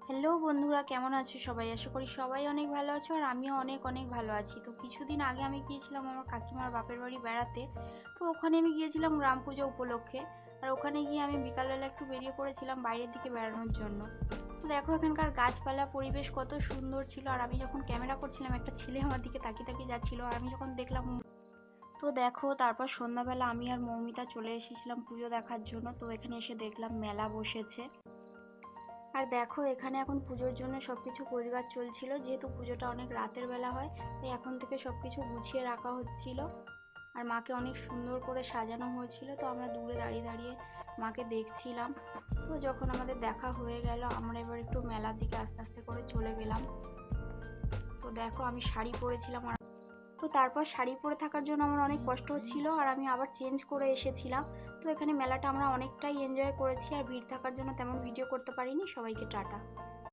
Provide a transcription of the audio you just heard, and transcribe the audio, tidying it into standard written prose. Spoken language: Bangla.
হ্যালো বন্ধুরা, কেমন আছো সবাই? আশা করি সবাই অনেক ভালো আছো আর আমিও অনেক অনেক ভালো আছি। তো কিছুদিন আগে আমি গিয়েছিলাম আমার কাকিমার বাপের বাড়ি বেড়াতে। তো ওখানে আমি গিয়েছিলাম রাম পুজো উপলক্ষে। আর ওখানে গিয়ে আমি বিকালবেলা একটু বেরিয়ে পড়েছিলাম বাইরের দিকে বেড়ানোর জন্য। তো দেখো এখানকার গাছপালা পরিবেশ কত সুন্দর ছিল। আর আমি যখন ক্যামেরা করছিলাম একটা ছেলে আমার দিকে তাকিয়ে তাকিয়ে যাচ্ছিল। আর আমি যখন দেখলাম, তো দেখো তারপর সন্ধ্যাবেলা আমি আর মৌমিতা চলে এসেছিলাম পুজো দেখার জন্য। তো এখানে এসে দেখলাম মেলা বসেছে। আর দেখো এখানে এখন পুজোর জন্য সবকিছু গোছগাছ চলছিল, যেহেতু পুজোটা অনেক রাতের বেলা হয় তাই এখন থেকে সবকিছু গুছিয়ে রাখা হচ্ছিল। আর মাকে অনেক সুন্দর করে সাজানো হয়েছিল, তো আমরা দূরে দাঁড়িয়ে দাঁড়িয়ে মাকে দেখছিলাম। তো যখন আমাদের দেখা হয়ে গেল আমরা এবার একটু মেলার দিকে আস্তে আস্তে করে চলে গেলাম। তো দেখো আমি শাড়ি পরেছিলাম, আর তো তারপর শাড়ি পরে থাকার জন্য আমার অনেক কষ্ট হচ্ছিল আর আমি আবার চেঞ্জ করে এসেছিলাম। তো এখানে মেলাটা আমরা অনেকটাই এনজয় করেছি আর ভিড় থাকার জন্য তেমন ভিডিও করতে পারিনি। সবাইকে টাটা।